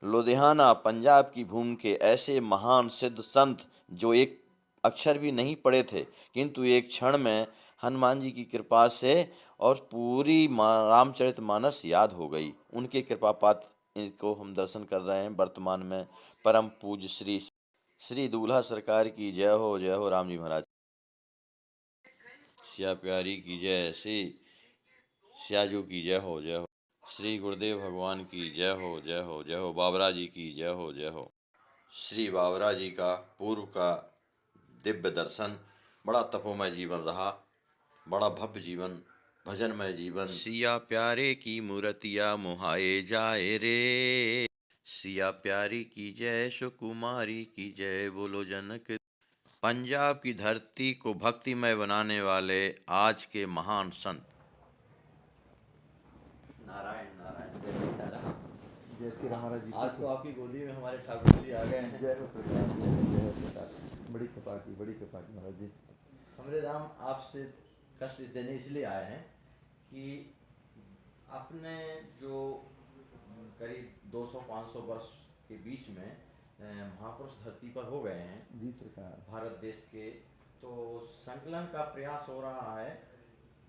लुधियाना पंजाब की भूमि के ऐसे महान सिद्ध संत जो एक अक्षर भी नहीं पढ़े थे, किंतु एक क्षण में हनुमान जी की कृपा से और पूरी रामचरितमानस याद हो गई। उनके कृपा पात्र को हम दर्शन कर रहे हैं वर्तमान में। परम पूज्य श्री श्री दूल्हा सरकार की जय हो राम जी महाराज। सिया प्यारी की जय, श्री सियाजू की जय हो जय हो। श्री गुरुदेव भगवान की जय हो जय हो जय हो। बाबरा जी की जय हो जय हो। श्री बाबरा जी का पूर्व का दिव्य दर्शन। बड़ा तपोमय जीवन रहा, बड़ा भव्य जीवन, भजनमय जीवन। सिया प्यारे की मूर्तिया मुहाए जाए रे, सिया प्यारी की जय, सुकुमारी की जय, बोलो जनक। पंजाब की धरती को भक्तिमय बनाने वाले आज के महान संत। नारायण नारायण, जय सीताराम। जय श्री राम महाराज जी। आज तो आपकी गोदी में हमारे ठाकुर जी आ गए हैं। जय हो सरकार, जय हो सरकार। बड़ी कृपा की महाराज जी। हमरे राम आपसे कष्ट देने इसलिए आए हैं कि अपने जो करीब 200-500 वर्ष के बीच में महापुरुष धरती पर हो गए हैं जी सरकार, भारत देश के, तो संकलन का प्रयास हो रहा है।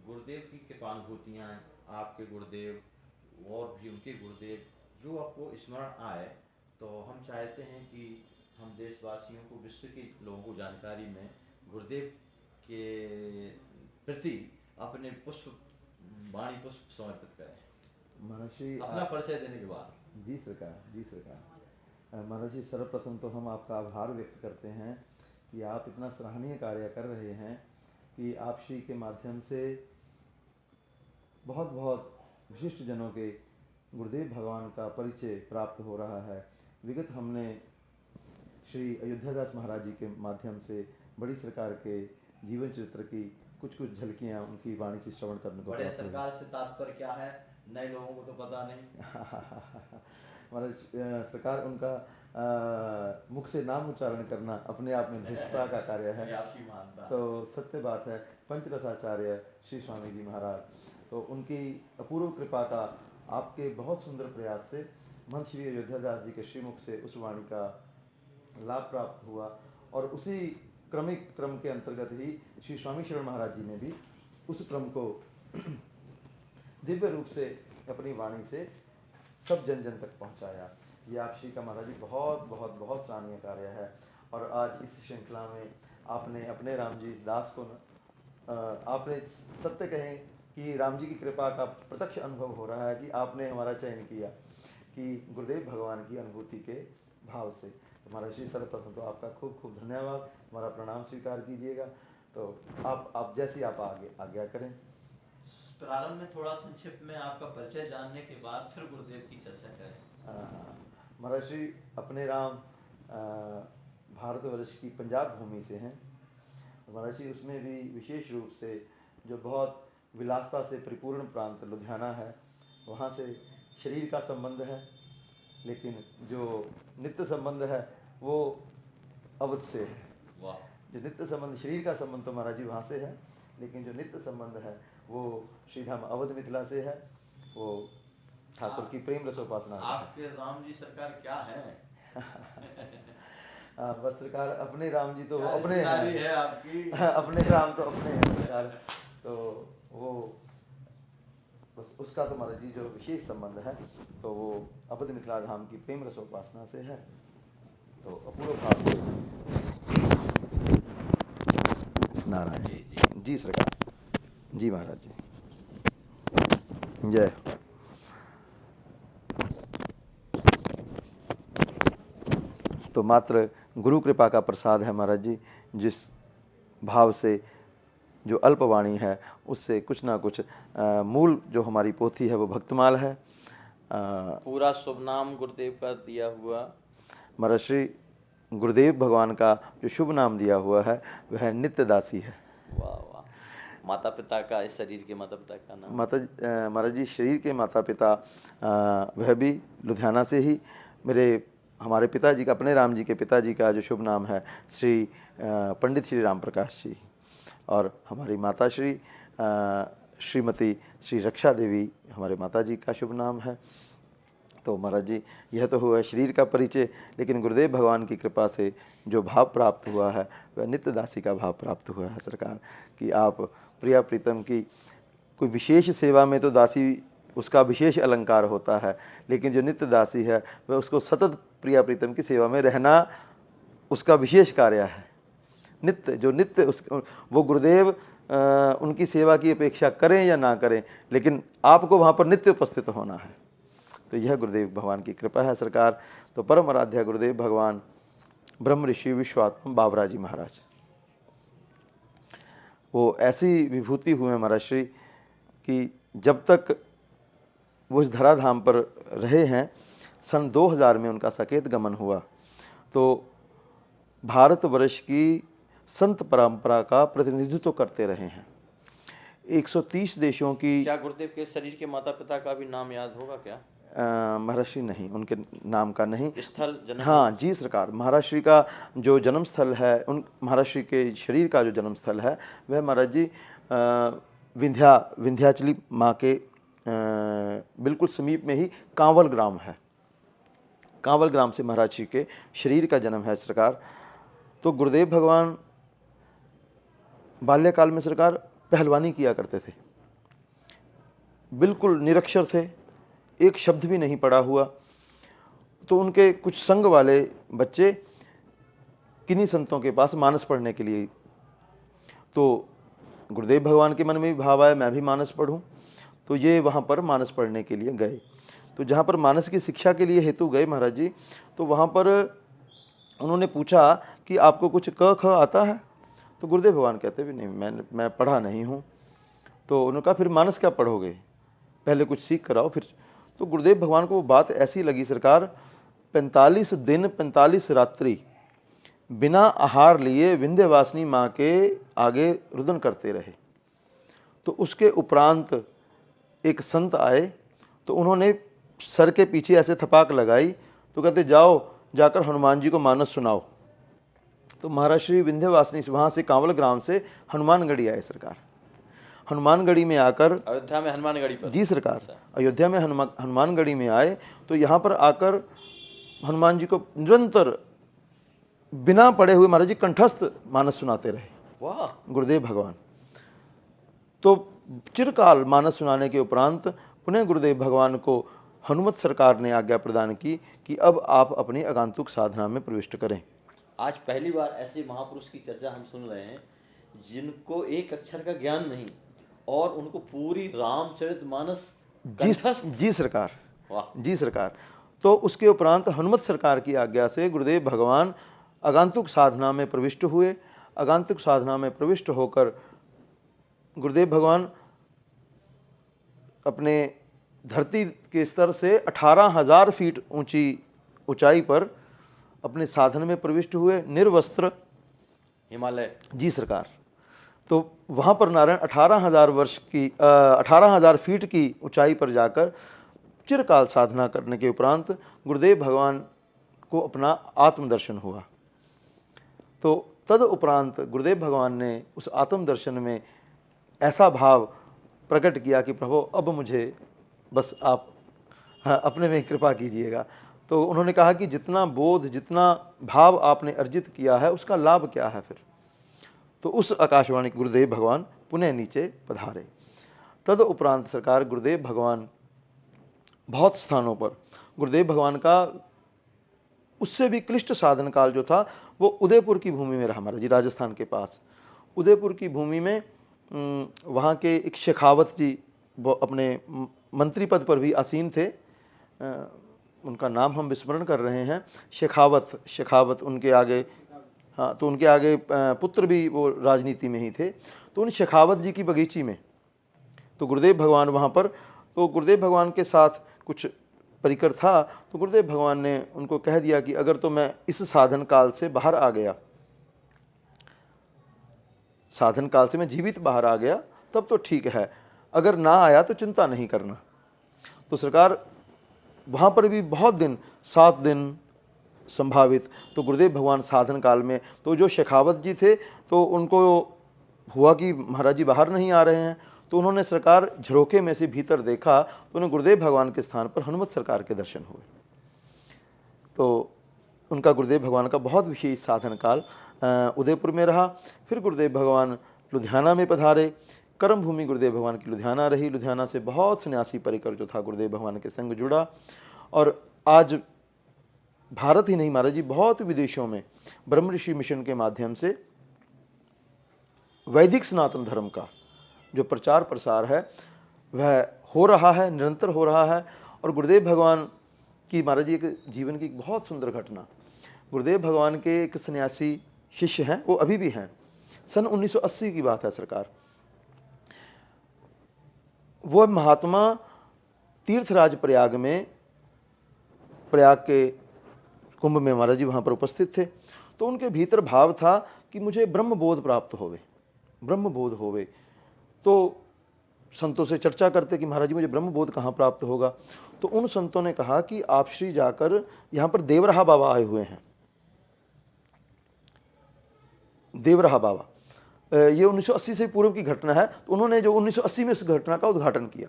गुरुदेव की कृपानुभूतियाँ, आपके गुरुदेव और भी उनके गुरुदेव जो आपको स्मरण आए, तो हम चाहते हैं कि हम देशवासियों को, विश्व के लोगों को जानकारी में गुरुदेव के प्रति अपने वाणी पुष्प समर्पित करें महर्षि अपना परिचय देने के बाद। जी सरकार, जी सरकार। महाराज जी, सर्वप्रथम तो हम आपका आभार व्यक्त करते हैं कि आप इतना सराहनीय कार्य कर रहे हैं कि आप श्री के माध्यम से बहुत बहुत विशिष्ट जनों के गुरुदेव भगवान का परिचय प्राप्त हो रहा है। विगत हमने श्री अयोध्यादास महाराज जी के माध्यम से बड़ी सरकार के जीवन चरित्र की कुछ झलकियाँ उनकी वाणी से श्रवण करने को बड़े सरकार से तात्पर्य क्या है, नए लोगों को तो पता नहीं। महाराज, सरकार उनका मुख से नाम उच्चारण करना अपने आप में धृष्टता का कार्य है। तो सत्य बात है, पंचरसाचार्य श्री स्वामी जी महाराज, तो उनकी अपूर्व कृपा का आपके बहुत सुंदर प्रयास से महंत श्री अयोध्यादास जी के श्रीमुख से उस वाणी का लाभ प्राप्त हुआ, और उसी क्रमिक क्रम के अंतर्गत ही श्री स्वामी शरण महाराज जी ने भी उस क्रम को दिव्य रूप से अपनी वाणी से सब जन जन तक पहुंचाया। ये आप श्री का महाराज जी बहुत बहुत बहुत सराहनीय कार्य है। और आज इस श्रृंखला में आपने अपने राम जी इस दास को आपने सत्य कहें कि राम जी की कृपा का प्रत्यक्ष अनुभव हो रहा है कि आपने हमारा चयन किया कि गुरुदेव भगवान की अनुभूति के भाव से। तो महाराज जी, सर्वप्रथम तो आपका खूब खूब धन्यवाद, हमारा प्रणाम स्वीकार कीजिएगा। तो आप जैसी आप आज्ञा करें। प्रारंभ में थोड़ा संक्षिप्त में आपका परिचय जानने के बाद फिर गुरुदेव की चर्चा करें। महाराज श्री अपने राम भारतवर्ष की पंजाब भूमि से हैं। महाराज जी, उसमें भी विशेष रूप से जो बहुत विलासता से परिपूर्ण प्रांत लुधियाना है, वहाँ से शरीर का संबंध है, लेकिन जो नित्य संबंध है वो अवध से है। वाह। जो नित्य संबंध, शरीर का संबंध तो महाराज जी वहाँ से है, लेकिन जो नित्य संबंध है वो श्रीधाम अवध मिथिला से है। वो ठाकुर की प्रेम रसोपासना। आपके राम जी सरकार क्या है? बस सरकार, अपने राम जी तो अपने है आपकी। अपने राम तो अपने हैं सरकार। तो वो बस उसका तो महाराज जी जो विशेष संबंध है तो वो अवध मिथिला धाम की प्रेम रसोपासना से है। तो अपूर्व भाव से नारायण जी सरकार। जी महाराज जी, जय। तो मात्र गुरु कृपा का प्रसाद है महाराज जी, जिस भाव से जो अल्पवाणी है उससे कुछ ना कुछ मूल जो हमारी पोथी है वो भक्तमाल है। पूरा शुभ नाम गुरुदेव का दिया हुआ महाराज श्री गुरुदेव भगवान का जो शुभ नाम दिया हुआ है वह नित्यदासी है। वाह वाह। माता पिता का, इस शरीर के माता पिता का नाम? महाराज जी, शरीर के माता पिता वह भी लुधियाना से ही। हमारे पिताजी का, अपने राम जी के पिताजी का जो शुभ नाम है श्री पंडित श्री राम प्रकाश जी, और हमारी माता श्रीमती श्री रक्षा देवी हमारे माता जी का शुभ नाम है। तो महाराज जी यह तो हुआ शरीर का परिचय, लेकिन गुरुदेव भगवान की कृपा से जो भाव प्राप्त हुआ है वह नित्य दासी का भाव प्राप्त हुआ है सरकार, कि आप प्रिया प्रीतम की कोई विशेष सेवा में तो दासी उसका विशेष अलंकार होता है, लेकिन जो नित्य दासी है वह उसको सतत प्रिया प्रीतम की सेवा में रहना उसका विशेष कार्य है। नित्य जो नित्य वो गुरुदेव उनकी सेवा की अपेक्षा करें या ना करें, लेकिन आपको वहाँ पर नित्य उपस्थित होना है। तो यह गुरुदेव भगवान की कृपा है सरकार। तो परम आराध्य गुरुदेव भगवान ब्रह्म ऋषि विश्वात्मा बाबरा जी महाराज, वो ऐसी विभूति हुए महाराज श्री कि जब तक वो इस धराधाम पर रहे हैं, सन 2000 में उनका सकेत गमन हुआ, तो भारतवर्ष की संत परंपरा का प्रतिनिधित्व करते रहे हैं। 130 देशों की। क्या गुरुदेव के शरीर के माता पिता का भी नाम याद होगा क्या? महर्षि नहीं, उनके नाम का नहीं। स्थल जन्म? हाँ जी सरकार, महर्षि का जो जन्म स्थल है, उन महर्षि के शरीर का जो जन्म स्थल है वह महाराज जी विंध्याचली माँ के बिल्कुल समीप में ही कांवल ग्राम है। कांवल ग्राम से महाराज जी के शरीर का जन्म है सरकार। तो गुरुदेव भगवान बाल्यकाल में सरकार पहलवानी किया करते थे, बिल्कुल निरक्षर थे, एक शब्द भी नहीं पढ़ा हुआ। तो उनके कुछ संग वाले बच्चे किन्हीं संतों के पास मानस पढ़ने के लिए, तो गुरुदेव भगवान के मन में भी भाव आया मैं भी मानस पढ़ूं। तो ये वहाँ पर मानस पढ़ने के लिए गए। तो जहाँ पर मानस की शिक्षा के लिए हेतु गए महाराज जी, तो वहाँ पर उन्होंने पूछा कि आपको कुछ क ख आता है? तो गुरुदेव भगवान कहते भी नहीं, मैं पढ़ा नहीं हूँ। तो उन्होंने कहा फिर मानस क्या पढ़ोगे, पहले कुछ सीख कर आओ फिर। तो गुरुदेव भगवान को वो बात ऐसी लगी सरकार, 45 दिन 45 रात्रि बिना आहार लिए विंध्यवासिनी माँ के आगे रुदन करते रहे। तो उसके उपरांत एक संत आए, तो उन्होंने सर के पीछे ऐसे थपाक लगाई, तो कहते जाओ जाकर हनुमान जी को मानस सुनाओ। तो महाराज श्री विंध्यवासिनी वहाँ से कांवल ग्राम से हनुमानगढ़ी आए सरकार। हनुमानगढ़ी में आकर, अयोध्या में हनुमानगढ़ी पर? जी सरकार, अयोध्या में हनुमानगढ़ी में आए। तो यहाँ पर आकर हनुमान जी को निरंतर बिना पढ़े हुए महाराज जी कंठस्थ मानस सुनाते रहे। वाह! गुरुदेव भगवान। तो चिरकाल मानस सुनाने के उपरांत पुनः गुरुदेव भगवान को हनुमत सरकार ने आज्ञा प्रदान की कि अब आप अपनी आगंतुक साधना में प्रविष्ट करें। आज पहली बार ऐसे महापुरुष की चर्चा हम सुन रहे हैं जिनको एक अक्षर का ज्ञान नहीं और उनको पूरी रामचरितमानस जी सरकार। वाह! जी सरकार। तो उसके उपरांत हनुमत सरकार की आज्ञा से गुरुदेव भगवान आगंतुक साधना में प्रविष्ट हुए। आगंतुक साधना में प्रविष्ट होकर गुरुदेव भगवान अपने धरती के स्तर से 18,000 फीट ऊंचाई पर अपने साधन में प्रविष्ट हुए, निर्वस्त्र, हिमालय। जी सरकार। तो वहाँ पर नारायण 18,000 फीट की ऊंचाई पर जाकर चिरकाल साधना करने के उपरांत गुरुदेव भगवान को अपना आत्मदर्शन हुआ। तो तद उपरांत गुरुदेव भगवान ने उस आत्मदर्शन में ऐसा भाव प्रकट किया कि प्रभु अब मुझे बस आप अपने में कृपा कीजिएगा। तो उन्होंने कहा कि जितना बोध, जितना भाव आपने अर्जित किया है उसका लाभ क्या है फिर। तो उस आकाशवाणी गुरुदेव भगवान पुनः नीचे पधारे। तद उपरांत सरकार गुरुदेव भगवान बहुत स्थानों पर, गुरुदेव भगवान का उससे भी क्लिष्ट साधन काल जो था वो उदयपुर की भूमि में रहा महाराज जी, राजस्थान के पास उदयपुर की भूमि में। वहाँ के एक शेखावत जी वो अपने मंत्री पद पर भी आसीन थे, उनका नाम हम विस्मरण कर रहे हैं। शेखावत उनके आगे, हाँ, तो उनके आगे पुत्र भी वो राजनीति में ही थे। तो उन शेखावत जी की बगीची में तो गुरुदेव भगवान वहाँ पर, तो गुरुदेव भगवान के साथ कुछ परिकर था। तो गुरुदेव भगवान ने उनको कह दिया कि अगर तो मैं इस साधन काल से बाहर आ गया, साधन काल से मैं जीवित बाहर आ गया तब तो ठीक है, अगर ना आया तो चिंता नहीं करना। तो सरकार वहाँ पर भी बहुत दिन, 7 दिन संभावित। तो गुरुदेव भगवान साधन काल में, तो जो शेखावत जी थे तो उनको हुआ कि महाराज जी बाहर नहीं आ रहे हैं। तो उन्होंने सरकार झरोखे में से भीतर देखा तो उन्हें गुरुदेव भगवान के स्थान पर हनुमत सरकार के दर्शन हुए। तो उनका गुरुदेव भगवान का बहुत विशेष साधन काल उदयपुर में रहा। फिर गुरुदेव भगवान लुधियाना में पधारे। कर्म भूमि गुरुदेव भगवान की लुधियाना रही। लुधियाना से बहुत सन्यासी परिकर जो था गुरुदेव भगवान के संग जुड़ा, और आज भारत ही नहीं महाराज जी, बहुत विदेशों में ब्रह्म ऋषि मिशन के माध्यम से वैदिक सनातन धर्म का जो प्रचार प्रसार है वह हो रहा है, निरंतर हो रहा है। और गुरुदेव भगवान की महाराज जी एक जीवन की एक बहुत सुंदर घटना, गुरुदेव भगवान के एक सन्यासी शिष्य हैं, वो अभी भी हैं, सन 1980 की बात है सरकार। वो महात्मा तीर्थराज प्रयाग में, प्रयाग के कुंभ में महाराज जी वहाँ पर उपस्थित थे। तो उनके भीतर भाव था कि मुझे ब्रह्म बोध प्राप्त होवे, ब्रह्म बोध होवे। तो संतों से चर्चा करते कि महाराज जी मुझे ब्रह्म बोध कहाँ प्राप्त होगा। तो उन संतों ने कहा कि आप श्री जाकर यहाँ पर देवराहा बाबा आए हुए हैं। देवराहा बाबा, ये 1980 से पूर्व की घटना है। तो उन्होंने जो 1980 में इस घटना का उद्घाटन किया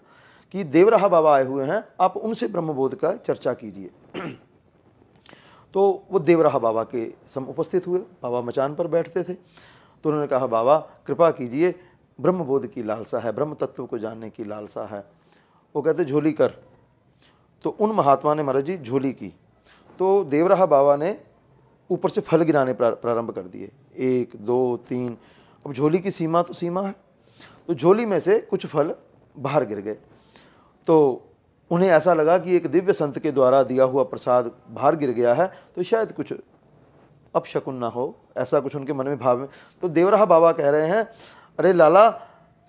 कि देवराहा बाबा आए हुए हैं, आप उनसे ब्रह्मबोध का चर्चा कीजिए। तो वो देवराहा बाबा के सम उपस्थित हुए। बाबा मचान पर बैठते थे। तो उन्होंने कहा, बाबा कृपा कीजिए, ब्रह्मबोध की लालसा है, ब्रह्म तत्व को जानने की लालसा है। वो कहते झोली कर। तो उन महात्मा ने महाराज जी झोली की। तो देवराहा बाबा ने ऊपर से फल गिराने प्रारंभ कर दिए, 1 2 3। अब झोली की सीमा तो सीमा है। तो झोली में से कुछ फल बाहर गिर गए। तो उन्हें ऐसा लगा कि एक दिव्य संत के द्वारा दिया हुआ प्रसाद बाहर गिर गया है, तो शायद कुछ अपशकुन ना हो, ऐसा कुछ उनके मन में भाव में। तो देवराहा बाबा कह रहे हैं, अरे लाला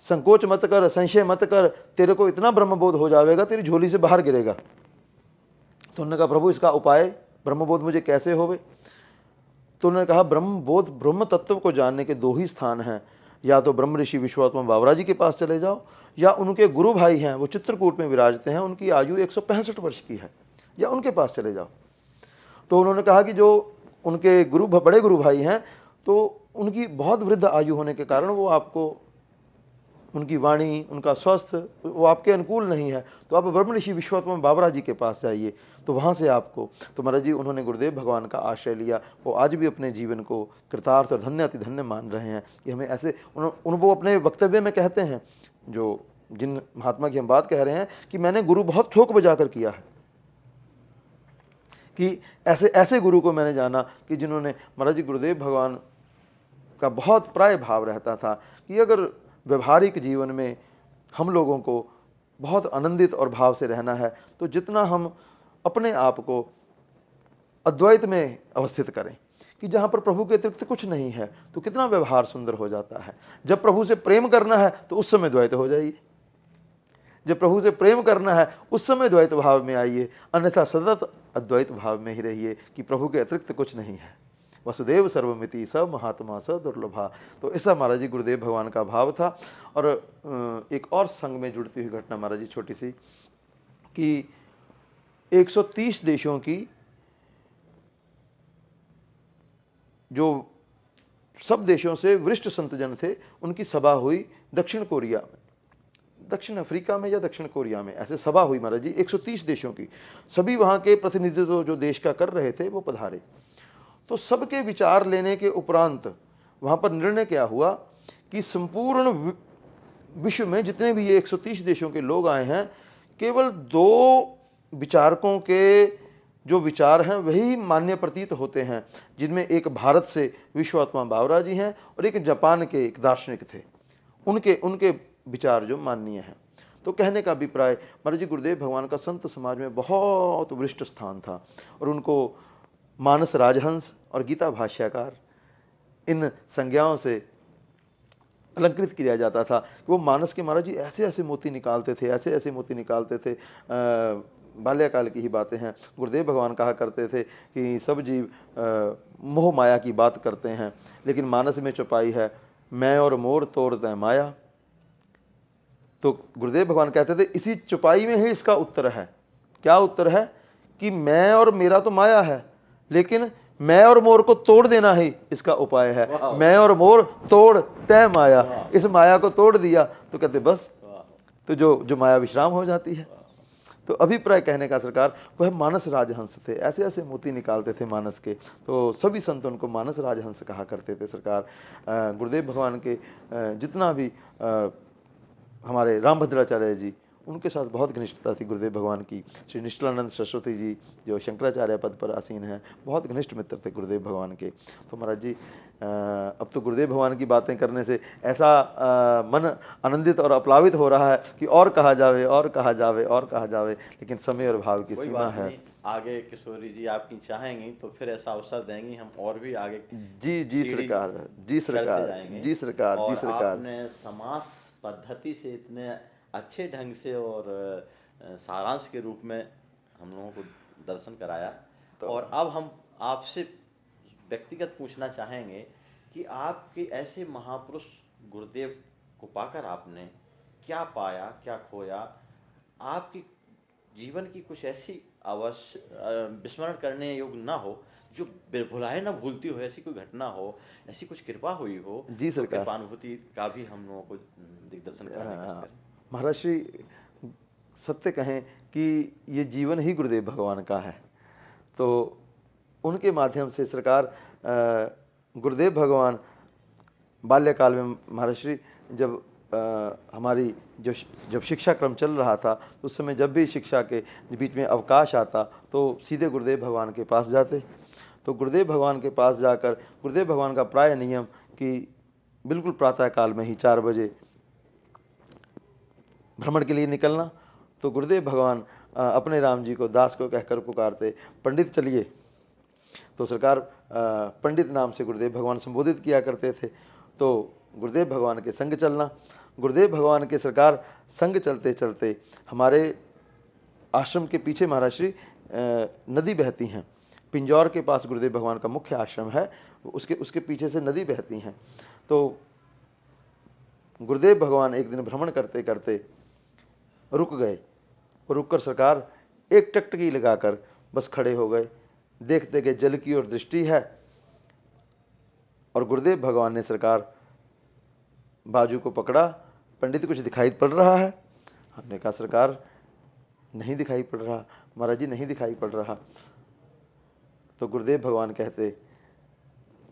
संकोच मत कर, संशय मत कर, तेरे को इतना ब्रह्मबोध हो जाएगा, तेरी झोली से बाहर गिरेगा। तो उन्होंने कहा, प्रभु इसका उपाय, ब्रह्मबोध मुझे कैसे होवे। तो उन्होंने कहा, ब्रह्मबोध, ब्रह्म तत्व को जानने के 2 ही स्थान हैं, या तो ब्रह्म ऋषि विश्वात्मा बाबरा जी के पास चले जाओ, या उनके गुरु भाई हैं, वो चित्रकूट में विराजते हैं, उनकी आयु 165 वर्ष की है, या उनके पास चले जाओ। तो उन्होंने कहा कि जो उनके बड़े गुरु भाई हैं, तो उनकी बहुत वृद्ध आयु होने के कारण वो आपको, उनकी वाणी, उनका स्वास्थ्य वो आपके अनुकूल नहीं है, तो आप ब्रह्म ऋषि विश्वात्मा बाबरा जी के पास जाइए, तो वहाँ से आपको। तो महाराज जी उन्होंने गुरुदेव भगवान का आश्रय लिया। वो आज भी अपने जीवन को कृतार्थ और धन्य अति धन्य मान रहे हैं कि हमें ऐसे, वो अपने वक्तव्य में कहते हैं, जो जिन महात्मा की हम बात कह रहे हैं, कि मैंने गुरु बहुत ठोक बजा कर किया है, कि ऐसे ऐसे गुरु को मैंने जाना कि जिन्होंने, महाराज जी गुरुदेव भगवान का बहुत प्राय भाव रहता था कि अगर व्यवहारिक जीवन में हम लोगों को बहुत आनंदित और भाव से रहना है, तो जितना हम अपने आप को अद्वैत में अवस्थित करें, कि जहाँ पर प्रभु के अतिरिक्त कुछ नहीं है, तो कितना व्यवहार सुंदर हो जाता है। जब प्रभु से प्रेम करना है तो उस समय द्वैत हो जाइए, जब प्रभु से प्रेम करना है उस समय द्वैत भाव में आइए, अन्यथा सतत अद्वैत भाव में ही रहिए कि प्रभु के अतिरिक्त कुछ नहीं है। वसुदेव सर्वमिति स महात्मा स दुर्लभा। तो ऐसा महाराज जी गुरुदेव भगवान का भाव था। और एक और संघ में जुड़ती हुई घटना महाराज जी छोटी सी, कि 130 देशों की, जो सब देशों से वरिष्ठ संतजन थे, उनकी सभा हुई दक्षिण कोरिया में, दक्षिण अफ्रीका में या दक्षिण कोरिया में, ऐसे सभा हुई महाराज जी 130 देशों की। सभी वहाँ के प्रतिनिधित्व जो देश का कर रहे थे वो पधारे। तो सबके विचार लेने के उपरांत वहाँ पर निर्णय क्या हुआ कि संपूर्ण विश्व में जितने भी ये 130 देशों के लोग आए हैं, केवल 2 विचारकों के जो विचार हैं वही मान्य प्रतीत होते हैं, जिनमें एक भारत से विश्वात्मा बावरा जी हैं और एक जापान के एक दार्शनिक थे, उनके विचार जो माननीय हैं। तो कहने का अभिप्राय, महाराज जी गुरुदेव भगवान का संत समाज में बहुत वरिष्ठ स्थान था, और उनको मानस राजहंस और गीता भाष्यकार इन संज्ञाओं से अलंकृत किया जाता था। वो मानस के महाराज जी ऐसे ऐसे मोती निकालते थे, ऐसे ऐसे मोती निकालते थे। बाल्यकाल की ही बातें हैं। गुरुदेव भगवान कहा करते थे कि सब जीव मोह माया की बात करते हैं, लेकिन मानस में छुपाई है मैं और मोर तोड़ दें माया। तो गुरुदेव भगवान कहते थे इसी छुपाई में ही इसका उत्तर है। क्या उत्तर है? कि मैं और मेरा तो माया है, लेकिन मैं और मोर को तोड़ देना ही इसका उपाय है। मैं और मोर तोड़ तय माया। इस माया को तोड़ दिया तो कहते बस तो जो माया विश्राम हो जाती है। तो अभिप्राय कहने का सरकार वह मानस राजहंस थे, ऐसे ऐसे मोती निकालते थे मानस के, तो सभी संत उनको मानस राजहंस कहा करते थे सरकार। गुरुदेव भगवान के जितना भी हमारे रामभद्राचार्य जी, उनके साथ बहुत घनिष्ठता थी गुरुदेव भगवान की। श्री निश्चलानंद सरस्वती जी जो शंकराचार्य पद पर आसीन हैं, बहुत घनिष्ठ मित्र थे गुरुदेव भगवान के। तो महाराज जी अब तो गुरुदेव भगवान की बातें करने से ऐसा मन आनंदित और अपलावित हो रहा है कि और कहा जावे और कहा जावे और कहा जावे, लेकिन समय और भाव की सीमा है। आगे किशोरी जी आपकी चाहेंगी तो फिर ऐसा अवसर देंगी, हम और भी आगे जी सरकार, जी सरकार, जी सरकार, जी सरकार। आपने समास पद्धति से इतने अच्छे ढंग से और सारांश के रूप में हम लोगों को दर्शन कराया। और अब हम आपसे व्यक्तिगत पूछना चाहेंगे कि आपके ऐसे महापुरुष गुरुदेव को पाकर आपने क्या पाया, क्या खोया? आपकी जीवन की कुछ ऐसी अवश्य विस्मरण करने योग्य ना हो, जो भुलाए ना भूलती हो, ऐसी कोई घटना हो, ऐसी कुछ कृपा हुई हो जी सरकार, तो कृपानुभूति का भी हम लोगों को दिग्दर्शन करने। महाराज श्री सत्य कहें कि ये जीवन ही गुरुदेव भगवान का है, तो उनके माध्यम से सरकार गुरुदेव भगवान बाल्यकाल में महाराज श्री जब हमारी जब शिक्षा क्रम चल रहा था, तो उस समय जब भी शिक्षा के बीच में अवकाश आता तो सीधे गुरुदेव भगवान के पास जाते। तो गुरुदेव भगवान के पास जाकर गुरुदेव भगवान का प्राय नियम कि बिल्कुल प्रातः काल में ही 4 बजे भ्रमण के लिए निकलना। तो गुरुदेव भगवान अपने राम जी को दास को कहकर पुकारते, पंडित चलिए। तो सरकार पंडित नाम से गुरुदेव भगवान संबोधित किया करते थे। तो गुरुदेव भगवान के संग चलना, गुरुदेव भगवान के सरकार संग चलते चलते हमारे आश्रम के पीछे महाराज श्री नदी बहती हैं। पिंजौर के पास गुरुदेव भगवान का मुख्य आश्रम है, उसके पीछे से नदी बहती हैं। तो गुरुदेव भगवान एक दिन भ्रमण करते करते रुक गए, और रुककर सरकार एक टकटकी लगाकर बस खड़े हो गए। देखते गए जल की ओर दृष्टि है, और गुरुदेव भगवान ने सरकार बाजू को पकड़ा, पंडित कुछ दिखाई पड़ रहा है? हमने कहा सरकार नहीं दिखाई पड़ रहा, महाराज जी नहीं दिखाई पड़ रहा। तो गुरुदेव भगवान कहते,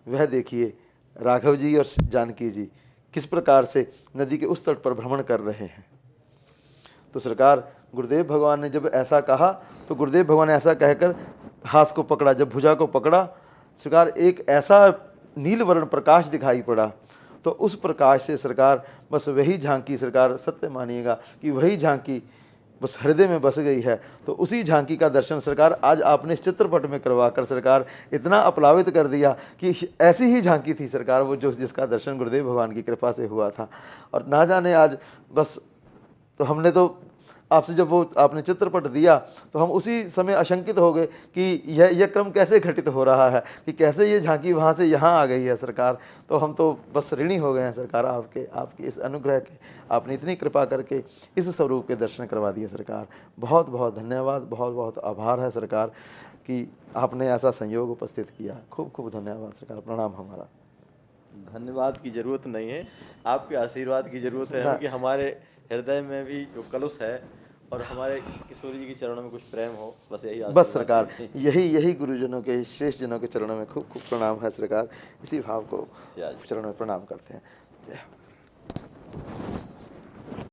वह देखिए राघव जी और जानकी जी किस प्रकार से नदी के उस तट पर भ्रमण कर रहे हैं। तो सरकार गुरुदेव भगवान ने जब ऐसा कहा, तो गुरुदेव भगवान ने ऐसा कहकर हाथ को पकड़ा, जब भुजा को पकड़ा, सरकार एक ऐसा नील वर्ण प्रकाश दिखाई पड़ा। तो उस प्रकाश से सरकार बस वही झांकी, सरकार सत्य मानिएगा कि वही झांकी बस हृदय में बस गई है। तो उसी झांकी का दर्शन सरकार आज आपने इस चित्रपट में करवाकर सरकार इतना अपलावित कर दिया कि ऐसी ही झांकी थी सरकार वो जिसका दर्शन गुरुदेव भगवान की कृपा से हुआ था। और ना जाने आज बस, तो हमने तो आपसे जब वो आपने चित्रपट दिया तो हम उसी समय आशंकित हो गए कि यह क्रम कैसे घटित हो रहा है, कि कैसे ये झांकी वहाँ से यहाँ आ गई है सरकार। तो हम तो बस ऋणी हो गए हैं सरकार आपके इस अनुग्रह के, आपने इतनी कृपा करके इस स्वरूप के दर्शन करवा दिए सरकार। बहुत बहुत धन्यवाद, बहुत बहुत आभार है सरकार कि आपने ऐसा संयोग उपस्थित किया। खूब खूब धन्यवाद सरकार, प्रणाम। हमारा धन्यवाद की जरूरत नहीं है, आपके आशीर्वाद की जरूरत है कि हमारे हृदय में भी जो कलुष है और हमारे किशोरी जी के चरणों में कुछ प्रेम हो, बस यही बस सरकार, यही गुरुजनों के श्रेष्ठ जनों के चरणों में खूब खूब प्रणाम है सरकार। इसी भाव को चरणों में प्रणाम करते हैं। जय